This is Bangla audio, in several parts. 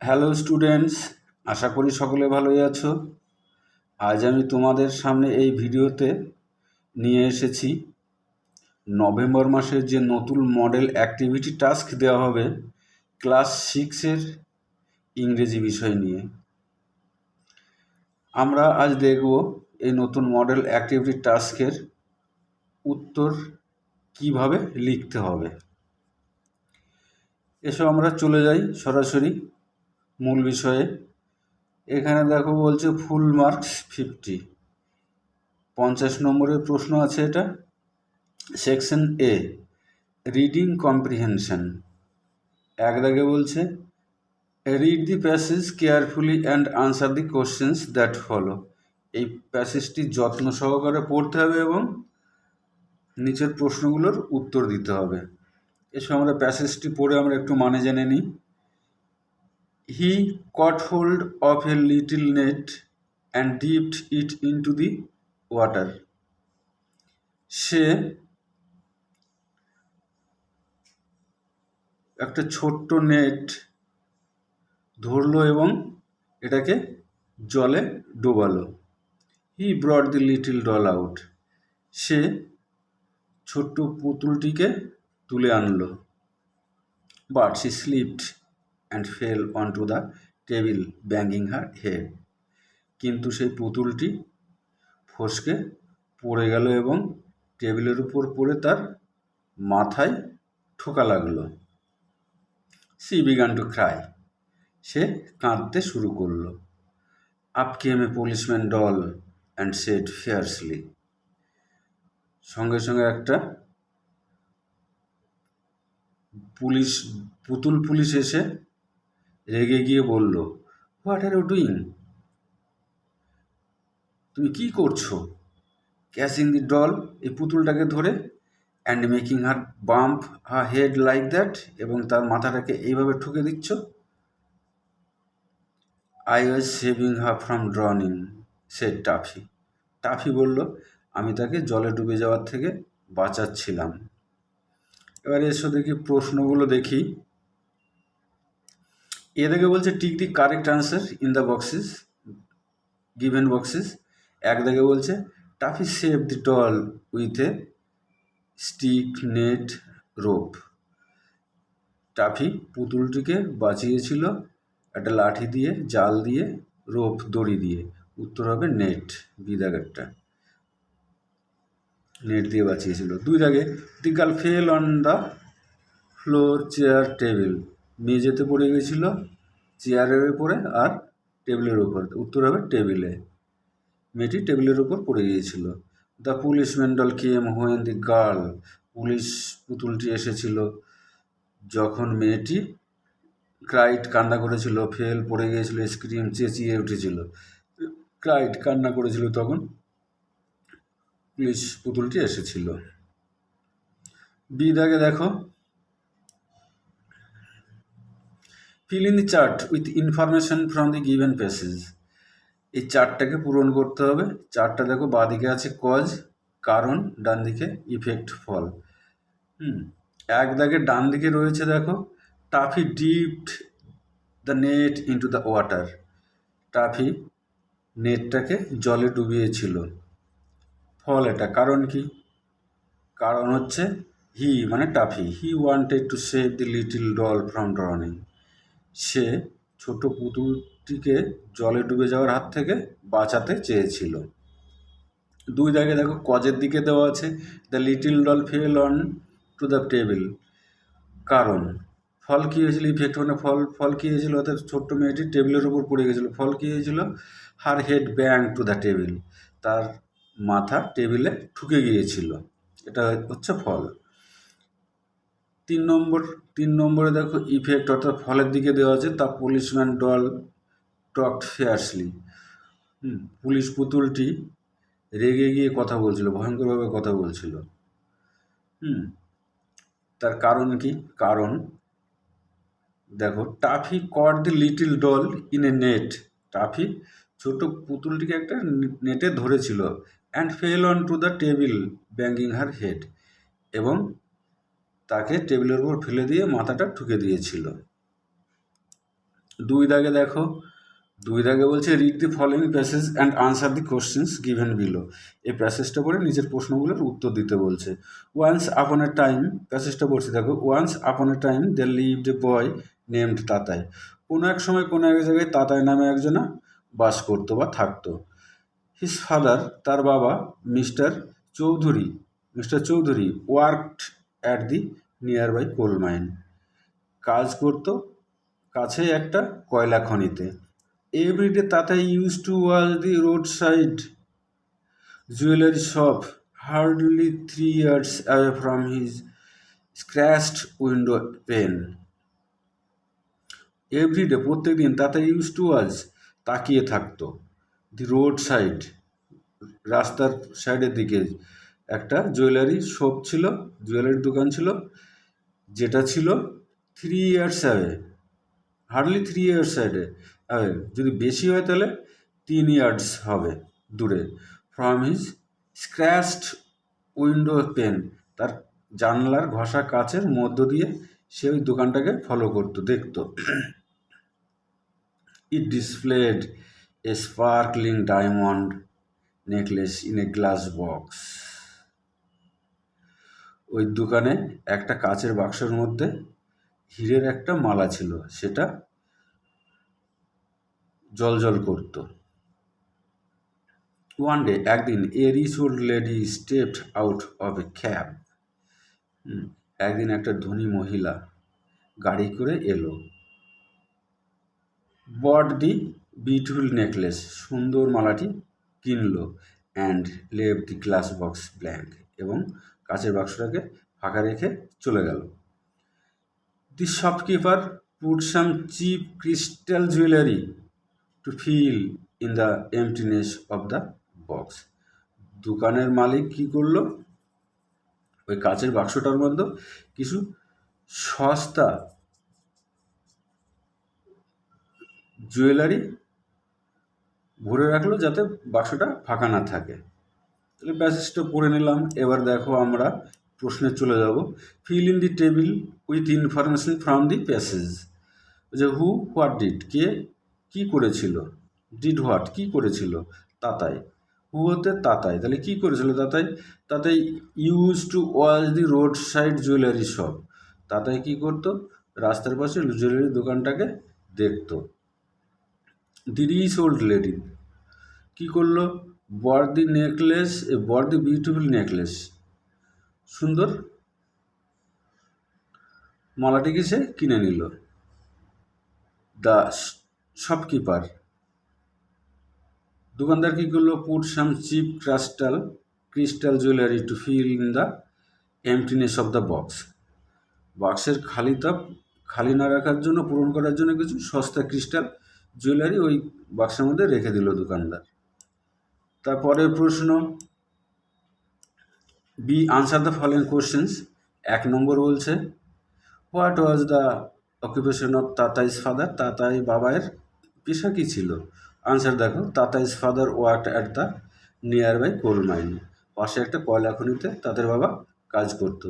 হ্যালো স্টুডেন্টস, আশা করি সকলে ভালোই আছো। আজ আমি তোমাদের সামনে এই ভিডিওতে নিয়ে এসেছি নভেম্বর মাসের যে নতুন মডেল অ্যাক্টিভিটি টাস্ক দেওয়া হবে ক্লাস 6-এর ইংরেজি বিষয় নিয়ে। আমরা আজ দেখব এই নতুন মডেল অ্যাক্টিভিটি টাস্কের উত্তর কিভাবে লিখতে হবে। এসব আমরা চলে যাই সরাসরি মূল বিষয়ে। এখানে দেখো বলছে ফুল মার্কস 50, 50 নম্বরের প্রশ্ন আছে। এটা সেকশন এ, রিডিং কম্প্রিহেনশন। এক দাগে বলছে read the passage carefully and answer the questions that follow. এই প্যাসেজটি যত্ন সহকারে পড়তে হবে এবং নিচের প্রশ্নগুলোর উত্তর দিতে হবে। এসব আমরা প্যাসেজটি পড়ে আমরা একটু মানে জেনে নিই। হি caught hold of a little net and dipped it into the water. সে একটা ছোট্ট নেট ধরলো এবং এটাকে জলে ডোবালো। হি ব্রট দি লিটল ডল আউট। সে ছোট্ট পুতুলটিকে তুলে আনলো। But she slipped and fell on to the table banging her head. কিন্তু সেই পুতুলটি ফসকে পড়ে গেল এবং টেবিলের উপর পড়ে তার মাথায় ঠোকা লাগলো। She began to cry. সে কাঁদতে শুরু করলো। Up came a policeman doll and said fiercely. সঙ্গে সঙ্গে একটা পুলিশ এসে রেগে গিয়ে বলল, হোয়াট আর ইউ ডুইং? তুমি কি করছো? ক্যাচিং দি ডল, এই পুতুলটাকে ধরে, and making her bump her head like that, এবং তার মাথাটাকে এইভাবে ঠুকে দিচ্ছ। I was saving her from drowning, said Taffy. Taffy বলল, আমি তাকে জলে ডুবে যাওয়ার থেকে বাঁচাচ্ছিলাম। এবার এসো দেখি প্রশ্নগুলো দেখি। এ দেখে বলছে tick the correct answer in the boxes, given boxes. এক দেখে বলছে Tuffy save the doll with a stick net rope. Tuffy পুতুলটিকে বাঁচিয়েছিল একটা লাঠি দিয়ে, জাল দিয়ে, রোপ দড়ি দিয়ে। উত্তর হবে নেট, বি দাগেরটা, নেট দিয়ে বাঁচিয়েছিল। দুই দাগে the girl fail on the floor chair table. মেঝেতে পড়ে গেছিল, চেয়ারের উপরে আর টেবিলের উপর। উত্তর হবে টেবিলে, মেয়েটি টেবিলের উপর পড়ে গিয়েছিল। The policeman doll came when the girl. Police পুতুলটি এসেছিল যখন মেয়েটি ক্রাইট, কান্না করেছিল, ফেল পড়ে গিয়েছিল, স্ক্রিম চেঁচিয়ে উঠেছিল, ক্রাইট কান্না করেছিল, তখন পুলিশ পুতুলটি এসেছিল। বি দাগে দেখো feel in the chart with information from the given passage. এই চার্টটাকে পূরণ করতে হবে। চার্টটা দেখো, বাঁদিকে আছে কজ, কারণ, ডান দিকে ইফেক্ট, ফল। এক দাগে ডান দিকে রয়েছে দেখো Tuffy dipped the net into the water. Tuffy নেটটাকে জলে ডুবিয়েছিল। ফল এটা। কারণ কি? কারণ হচ্ছে হি মানে Tuffy, he wanted to save the little doll from drowning. সে ছোট পুতুলটিকে জলে ডুবে যাওয়ার হাত থেকে বাঁচাতে চেয়েছিল। দুই দাগে দেখো কজের দিকে দেওয়া আছে the little doll fail on to the table. কারণ। ফল কী হয়েছিল? ইফেক্ট মানে ফল কী হয়েছিল? অর্থাৎ ছোট্ট মেয়েটি টেবিলের উপর পড়ে গেছিলো। ফল কী হয়েছিল? Her head bang two the table. তার মাথা টেবিলে ঠুকে গিয়েছিল। এটা হচ্ছে ফল। তিন নম্বরে দেখো ইফেক্ট, অর্থাৎ ফলের দিকে দেওয়া আছে the policeman doll talked fiercely. Police পুতুলটি রেগে গিয়ে কথা বলছিল, ভয়ঙ্করভাবে কথা বলছিল। তার কারণ কি? কারণ দেখো Taffy caught the little doll in a net. Taffy ছোট পুতুলটিকে একটা নেটে ধরেছিল। And fell on to the table banging her head, এবং তাকে টেবিলের উপর ফেলে দিয়ে মাথাটা ঠুকে দিয়েছিল। দুই দাগে দেখো, দুই দাগে বলছে read the following passage and answer the questions given below. এই প্যাসেজটা পড়ে নিজের প্রশ্নগুলোর উত্তর দিতে বলছে। ওয়ান্স আপন এ টাইম, প্যাসেজটা পড়ছে দেখো, once upon a time they lived a boy named Tatai. কোনো এক সময় কোনো এক জায়গায় তাতাই নামে একজনা বাস করতো বা থাকতো। হিজ ফাদার, তার বাবা, mister Chowdhury worked at the nearby coal mine, কাজ করতো কাছে একটা কয়লা খনিতে। Everyday Tatai use to watch the road side jewellery shop hardly 3 yards away from his scratched window pane. Everyday প্রত্যেক দিন তাতাই ইউজ টু ওয়াচ তাকিয়ে থাকতো, দি রোড সাইড রাস্তার সাইডের দিকে একটা জুয়েলারি শপ ছিল, জুয়েলারির দোকান ছিল, যেটা ছিল 3 years away, hardly 3 years away, যদি বেশি হয় তাহলে 3 yards হবে দূরে, from his scratched window pane, তার জানলার ঘষা কাচের মধ্য দিয়ে সে ওই দোকানটাকে ফলো করতো, দেখতো। It displayed a sparkling diamond necklace in a glass box. ওই দোকানে একটা কাচের বাক্সের মধ্যে হীরের একটা মালা ছিল, সেটা জলজল করত। ওয়ান ডে, একদিন, a rich old lady stepped out of a cab. একদিন একটা ধনী মহিলা গাড়ি করে এলো। বট দি বিউটিফুল নেকলেস, সুন্দর মালাটি কিনলো। অ্যান্ড লেভ দি গ্লাস বক্স ব্ল্যাঙ্ক, এবং কাচের বাক্সটাকে ফাঁকা রেখে চলে গেল। The shopkeeper put some cheap crystal jewellery to fill in the emptiness of the box. দোকানের মালিক কি করলো, ওই কাচের বাক্সটার মধ্যে কিছু সস্তা জুয়েলারি ভরে রাখলো যাতে বাক্সটা ফাঁকা না থাকে। তাহলে প্যাসেজটা পড়ে নিলাম। এবার দেখো আমরা প্রশ্নে চলে যাব। Feel in the table with information from the passage. যে হু হোয়াট ডিড, কে কি করেছিল, ডিড হোয়াট কি করেছিল, তাতাই। হু হতে তাতাই, তাহলে কি করেছিল Tatai, Tatai use to watch the road side jewellery shop, Tatai কি করতো, রাস্তার পাশে জুয়েলারি দোকানটাকে দেখতো। দি রিচ ওল্ড লেডি কি করলো, বর দি নেকলেস, বর দি বিউটিফুল নেকলেস, সুন্দর মালাটিকে সে কিনে নিল। দ্য শপকিপার, দোকানদার কী করলো, put some cheap crystal jewellery to fill in the emptiness of the box. বাক্সের খালি না রাখার জন্য, পূরণ করার জন্য কিছু সস্তা ক্রিস্টাল জুয়েলারি ওই বাক্সের মধ্যে রেখে দিল দোকানদার। তারপরের প্রশ্ন, B answer the following questions. 1 নম্বর বলছে what was the occupation of Tatai's father, Tatai বাবার পেশা কী ছিল। আনসার দেখো, Tatai's father worked at the nearby coal mine, পাশে একটা কয়লা খনিতে তাদের বাবা কাজ করতো।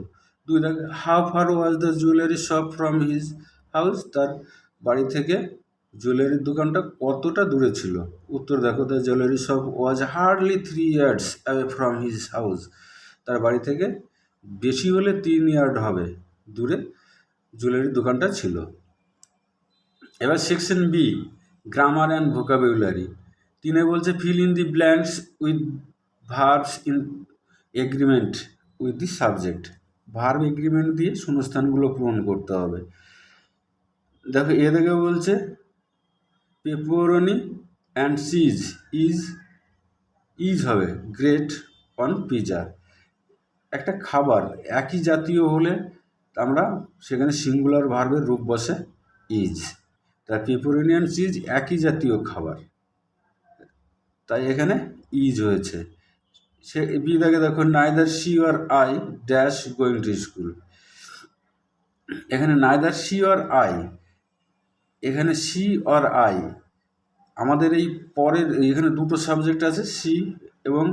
2 দেখো, how far was the jewellery shop from his house, তার বাড়ি থেকে জুয়েলারির দোকানটা কতটা দূরে ছিল। উত্তর দেখো, the jewellery shop was hardly 3 yards away from his house, তার বাড়ি থেকে বেশি হলে 3 ইয়ার্ড হবে দূরে জুয়েলারির দোকানটা ছিল। এবার section B, grammar and vocabulary. 3 বলছে fill in the blanks with verbs in agreement with the subject, verb agreement দিয়ে শূন্যস্থানগুলো পূরণ করতে হবে। দেখো এ থেকে বলছে পেপারনি অ্যান্ড চিজ ইজ হবে গ্রেট অন পিজা। একটা খাবার একই জাতীয় হলে আমরা সেখানে সিঙ্গুলার ভার্বের রূপ বসে ইজ, তাই পেপারনি অ্যান্ড চিজ একই জাতীয় খাবার, তাই এখানে ইজ হয়েছে। সে বি দাগে দেখো, neither she or I dash going to school. এখানে নাইদার শি অর আই, এখানে সি অর আই, আমাদের এই পরের এখানে দুটো সাবজেক্ট আছে, সি এবং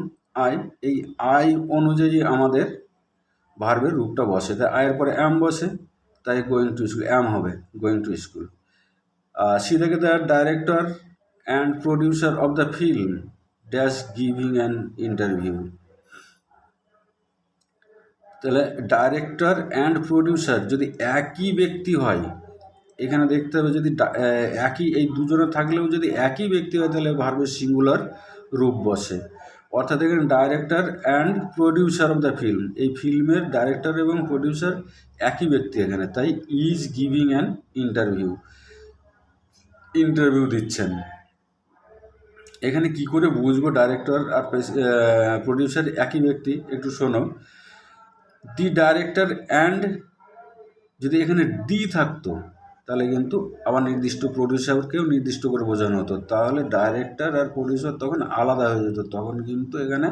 আই, এই আই অনুযায়ী আমাদের ভার্বের রূপটা বসে, তাই আয়ের পরে অ্যাম বসে, তাই গোয়িং টু স্কুল, অ্যাম হবে গোয়িং টু স্কুল। সি থেকে the director and producer of the film dash giving an interview. তাহলে ডাইরেক্টর অ্যান্ড প্রডিউসার যদি একই ব্যক্তি হয়, এখানে দেখতে হবে যদি একই, এই দুজনে থাকলেও যদি একই ব্যক্তি হয় তাহলে ভার্বের সিঙ্গুলার রূপ বসে। অর্থাৎ এখানে director and producer of the film, এই ফিল্মের ডাইরেক্টর এবং প্রডিউসার একই ব্যক্তি এখানে, তাই is giving an interview, interview দিচ্ছেন। এখানে কি করে বুঝবো ডাইরেক্টর আর প্রডিউসার একই ব্যক্তি, একটু শোনো। দি ডাইরেক্টর অ্যান্ড, যদি এখানে ডি থাকতো তাহলে কিন্তু আবার নির্দিষ্ট প্রডিউসারকেও নির্দিষ্ট করে বোঝানো হতো, তাহলে ডাইরেক্টর আর প্রডিউসার তখন আলাদা হয়ে যেত, তখন কিন্তু এখানে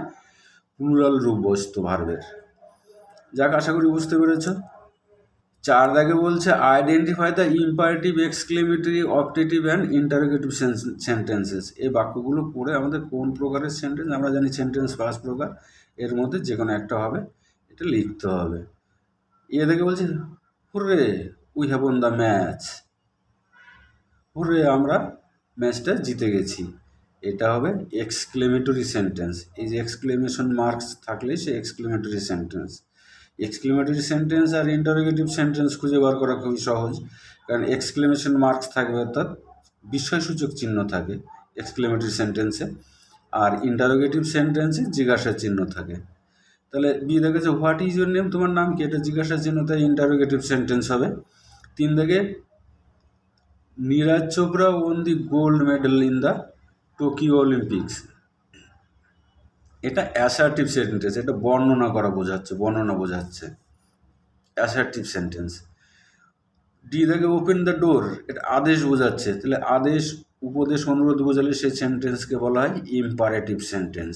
প্লুরাল রূপ বসতো ভার্বের। যাক, আশা করি বুঝতে পেরেছ। 4 দাগে বলছে identify the imperative, exclamatory, optative and interrogative sentences. এই বাক্যগুলো পড়ে আমাদের কোন প্রকারের সেন্টেন্স, আমরা জানি সেন্টেন্স 5 প্রকার, এর মধ্যে যে কোনো একটা হবে, এটা লিখতে হবে। দেখে বলছে hurray we have won the match, হুররে আমরা ম্যাচটা জিতে গেছি, এটা হবে এক্সক্লেমেটরি সেন্টেন্স। এই যে এক্সক্লেমেশন মার্কস থাকলে সে এক্সক্লেমেটরি সেন্টেন্স। এক্সক্লেমেটরি সেন্টেন্স আর ইন্টারোগেটিভ সেন্টেন্স খুঁজে বার করা খুবই সহজ, কারণ এক্সক্লেমেশন মার্কস থাকবে, অর্থাৎ বিস্ময়সূচক চিহ্ন থাকে এক্সক্লেমেটরি সেন্টেন্সে, আর ইন্টারোগেটিভ সেন্টেন্সে জিজ্ঞাসা চিহ্ন থাকে। তাহলে বি দেখেছে হোয়াট ইজ ইউর নেম, তোমার নাম কি, এটা জিজ্ঞাসা চিহ্ন, তাই ইন্টারোগেটিভ সেন্টেন্স হবে। 3 দেখে Neeraj Chopra won the gold medal in the Tokyo Olympics, এটা অ্যাসার্টিভ সেন্টেন্স, এটা বর্ণনা করা বোঝাচ্ছে, বর্ণনা বোঝাচ্ছে, অ্যাসার্টিভ সেন্টেন্স। ডি দেখে ওপেন দ্য ডোর, এটা আদেশ বোঝাচ্ছে, তাহলে আদেশ, উপদেশ, অনুরোধ বোঝালে সেই সেন্টেন্সকে বলা হয় ইম্পারেটিভ সেন্টেন্স।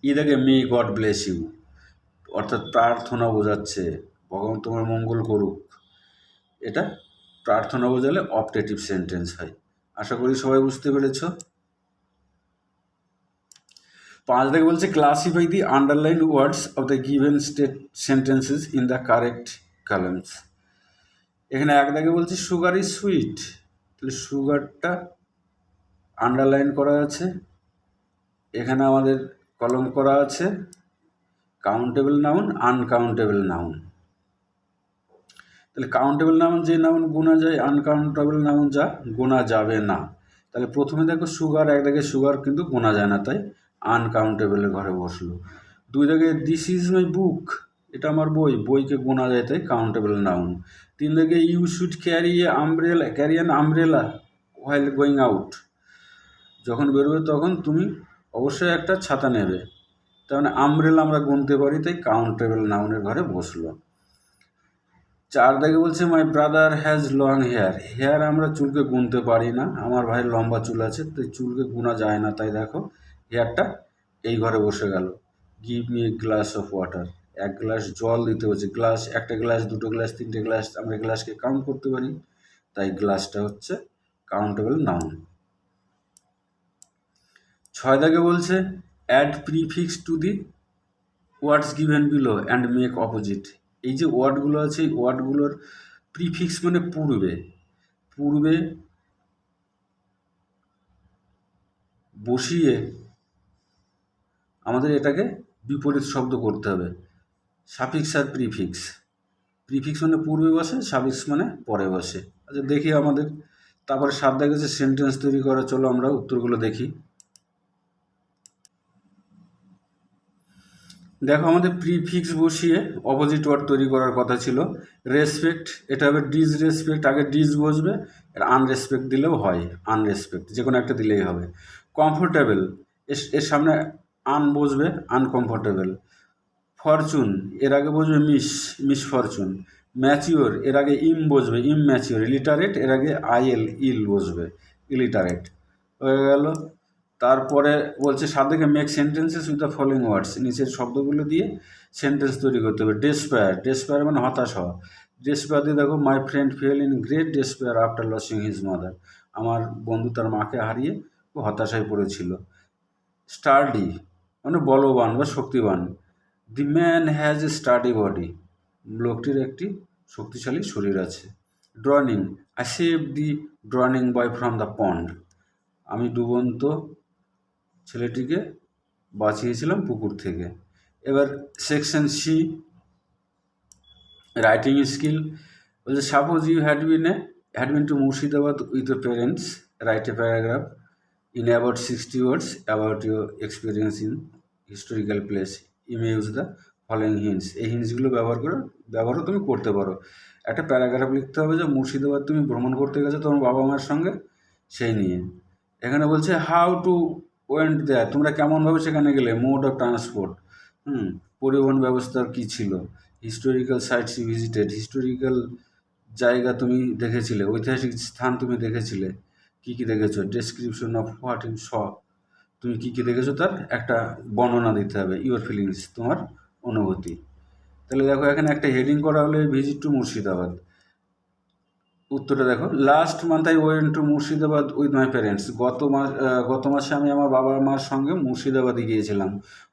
ই দেখে মে গড ব্লেস ইউ, অর্থাৎ প্রার্থনা বোঝাচ্ছে, ভগবান তোমার মঙ্গল করুক, এটা প্রার্থনা বোঝালে অপটেটিভ সেন্টেন্স হয়। আশা করি সবাই বুঝতে পেরেছ। 5 দেখে বলছে classify the underline words of the given sentences in the correct columns. এখানে 1 দেখে বলছে সুগার ইজ সুইট, তাহলে সুগারটা আন্ডারলাইন করা আছে, এখানে আমাদের কলম করা আছে কাউন্টেবল নাউন, আনকাউন্টেবল নাউন। তাহলে কাউন্টেবল নাউন যে নাউন গোনা যায়, আনকাউন্টেবল নাউন যা গোনা যাবে না। তাহলে প্রথমে দেখো সুগার, 1 দেখে সুগার কিন্তু গোনা যায় না, তাই আনকাউন্টেবলের ঘরে বসলো। 2 দেখে দিস ইজ মাই বুক, এটা আমার বই, বইকে গোনা যায়, তাই কাউন্টেবল নাউন। 3 দেখে you should carry an umbrella while going out, যখন বেরোবে তখন তুমি অবশ্যই একটা ছাতা নেবে, তার মানে আমব্রেলা আমরা গুনতে পারি, তাই কাউন্টেবল নাউনের ঘরে বসলো। 4 দেখে বলছে my brother has long hair, hair আমরা চুলকে গুনতে পারি না, আমার ভাইয়ের লম্বা চুল আছে, তাই চুলকে গুনা যায় না, তাই দেখো হেয়ারটা এই ঘরে বসে গেল। Give me a glass of water, 1 glass জল দিতে হচ্ছে, গ্লাস, 1টা গ্লাস, 2টো গ্লাস, 3টে গ্লাস, আমরা গ্লাসকে কাউন্ট করতে পারি, তাই গ্লাসটা হচ্ছে কাউন্টেবল নাউন। 6 দেখে বলছে add prefix to the words given below and make opposite. এই যে ওয়ার্ডগুলো আছে, এই ওয়ার্ডগুলোর প্রিফিক্স মানে পূর্বে, পূর্বে বসিয়ে আমাদের এটাকে বিপরীত শব্দ করতে হবে। সাফিক্স আর প্রিফিক্স, প্রিফিক্স মানে পূর্বে বসে, সাফিক্স মানে পরে বসে। আচ্ছা দেখি আমাদের, তারপরে 7 দেখেছে সেন্টেন্স তৈরি করা, চলো আমরা উত্তরগুলো দেখি। দেখো আমাদের প্রিফিক্স বসিয়ে অপোজিট ওয়ার্ড তৈরি করার কথা ছিল। রেসপেক্ট, এটা হবে ডিজ রেসপেক্ট, আগে ডিজ বসবে, আর আনরেসপেক্ট দিলেও হয়, আনরেসপেক্ট যে কোনো একটা দিলেই হবে। কমফোর্টেবল, এর সামনে আন বসবে, আনকমফোর্টেবল। ফরচুন, এর আগে বসবে মিস ফরচুন। ম্যাচিওর, এর আগে ইম বসবে, ইমম্যাচিওর। ইলিটারেট, এর আগে ইল বসবে, ইলিটারেট। হয়ে গেল। তারপরে বলছে 7 থেকে make sentences with the following ওয়ার্ডস, নিচের শব্দগুলো দিয়ে সেন্টেন্স তৈরি করতে হবে। ডেসপায়ার, ডেসপায়ার মানে হতাশ হওয়া। ডেসপায়ার দিয়ে দেখো my friend fell in great despair after losing his mother, আমার বন্ধু তার মাকে হারিয়ে হতাশায় পড়েছিল। স্টার্ডি মানে বলবান বা শক্তিবান। The man has a sturdy body, লোকটির একটি শক্তিশালী শরীর আছে। Drowning, I save the drowning boy from the pond, আমি ডুবন্ত ছেলেটিকে বাঁচিয়েছিলাম পুকুর থেকে। এবার সেকশন সি, রাইটিং স্কিল বলছে suppose you had been to Murshidabad with your parents, write a paragraph in about 60 words about your experience in historical place. You may use the following hints. এই হিন্টসগুলো ব্যবহারও তুমি করতে পারো। একটা প্যারাগ্রাফ লিখতে হবে যে মুর্শিদাবাদ তুমি ভ্রমণ করতে গেছো তোমার বাবা মার সঙ্গে, সেই নিয়ে। এখানে বলছে হাউ টু ওয়েন্ট দেয়ার, তোমরা কেমনভাবে সেখানে গেলে, মোড অফ ট্রান্সপোর্ট, পরিবহন ব্যবস্থার কী ছিল, historical sites you visited, historical জায়গা তুমি দেখেছিলে, ঐতিহাসিক স্থান তুমি দেখেছিলে, কী কী দেখেছো, ডেসক্রিপশন অফ হোয়াট ইউ স, তুমি কী কী দেখেছো তার একটা বর্ণনা দিতে হবে, ইউর ফিলিংস, তোমার অনুভূতি। তাহলে দেখো এখানে একটা হেডিং করা হলে ভিজিট টু মুর্শিদাবাদ, উত্তরটা দেখো, last month I went to Murshidabad with my parents, গত মাসে আমি আমার বাবা মার সঙ্গে মুর্শিদাবাদে গিয়েছিলাম।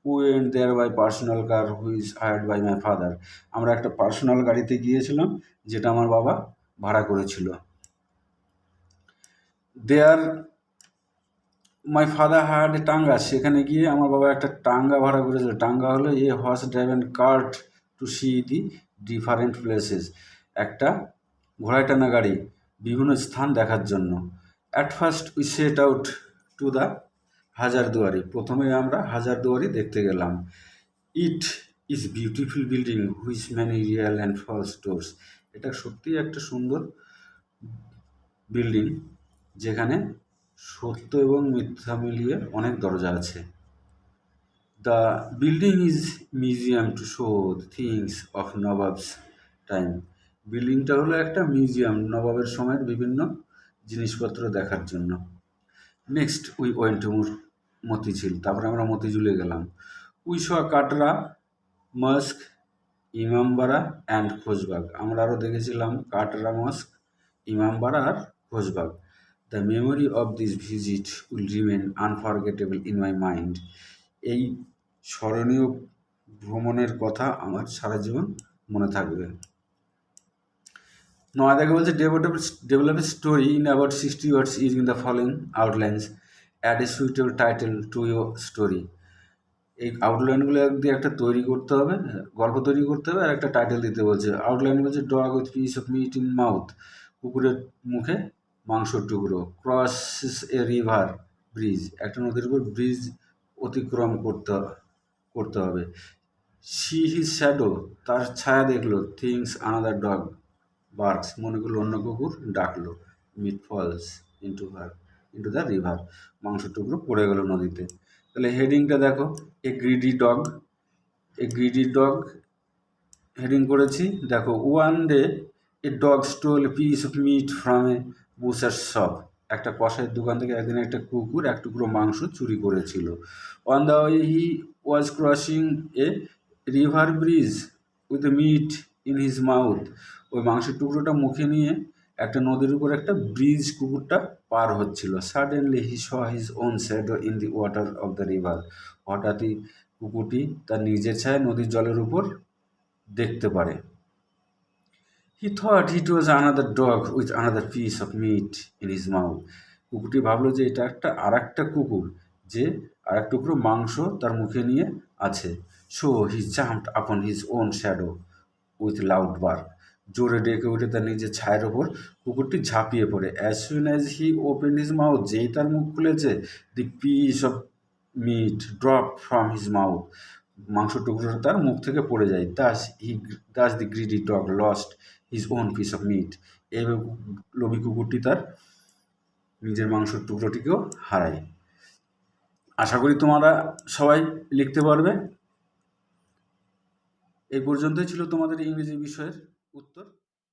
Went there by personal car which hired by my father, আমরা একটা পার্সোনাল গাড়িতে গিয়েছিলাম যেটা আমার বাবা ভাড়া করেছিল। দেয়ার মাই ফাদার হায়ার্ড এ টাঙ্গা, সেখানে গিয়ে আমার বাবা একটা টাঙ্গা ভাড়া করেছিল। টাঙ্গা হলো a horse driven cart to see the different places, একটা ঘোড়ায় টানা গাড়ি বিভিন্ন স্থান দেখার জন্য। At first we set out to the Hazarduari, প্রথমে আমরা হাজারদুয়ারি দেখতে গেলাম। It is beautiful building which many real and false stories, এটা সত্যিই একটা সুন্দর বিল্ডিং যেখানে সত্য এবং মিথ্যা মিলিয়ে অনেক দরজা আছে। The building is museum to show things of nawabs time, বিল্ডিংটা হলো একটা মিউজিয়াম নবাবের সময়ের বিভিন্ন জিনিসপত্র দেখার জন্য। Next we went to Motijheel, তারপরে আমরা মতিঝিলে গেলাম। We saw Katra, mosque, Imambara and Khushbagh, আমরা আরও দেখেছিলাম কাটরা মস্ক, ইমামবাড়া আর Khushbagh. The memory of this visit will remain unforgettable in my mind, এই স্মরণীয় ভ্রমণের কথা আমার সারা জীবন মনে থাকবে। নয় দেখে বলছে develop a story in about 60 words using the following outlines, add a suitable title to your story, এই আউটলাইনগুলো দিয়ে একটা তৈরি করতে হবে, গল্প তৈরি করতে হবে, আর একটা টাইটেল দিতে বলছে। আউটলাইন বলছে dog with piece of meat in mouth, কুকুরের মুখে মাংসর টুকরো। ক্রস এ রিভার ব্রিজ, একটা নদীর উপর ব্রিজ অতিক্রম করতে হবে। সি হিজ শ্যাডো, তার ছায়া দেখলো। থিংস আনাদার ডগ বার্কস, মনে করলো অন্য কুকুর ডাকলো। Meat falls into the river, মাংসের টুকরো পড়ে গেল নদীতে। তাহলে হেডিংটা দেখো, এ গ্রিডি ডগ হেডিং করেছি। দেখো, one day a dog stole piece of meat from a butcher shop, একটা কষাইয়ের দোকান থেকে একদিন একটা কুকুর এক টুকরো মাংস চুরি করেছিল। On the way he was crossing a river bridge with meat in his mouth, ওই মাংসের টুকরোটা মুখে নিয়ে একটা নদীর উপর একটা ব্রিজ কুকুরটা পার হচ্ছিল। Suddenly he saw his own shadow in the water of the river, হঠাৎই কুকুরটি তার নিজের ছায়া নদীর জলের উপর দেখতে পারে। He thought it was another dog with another piece of meat in his mouth, কুকুরটি ভাবলো যে এটা আর একটা কুকুর যে আর এক টুকরো মাংস তার মুখে নিয়ে আছে। So he jumped upon his own shadow with loud bark, জোরে ডেকে উঠে তার নিজের ছায়ের ওপর কুকুরটি ঝাঁপিয়ে পড়ে। As soon as he open his mouth, যেই তার মুখ খুলেছে, the piece of meat drop from his mouth, মাংস টুকরোটা তার মুখ থেকে পড়ে যায়। Thus the greedy dog lost his own piece of meat, এইভাবে লোভী কুকুরটি তার নিজের মাংসের টুকরোটিকেও হারায়। আশা করি তোমরা সবাই লিখতে পারবে। এই পর্যন্তই ছিল তোমাদের ইংরেজি বিষয়ের উত্তর।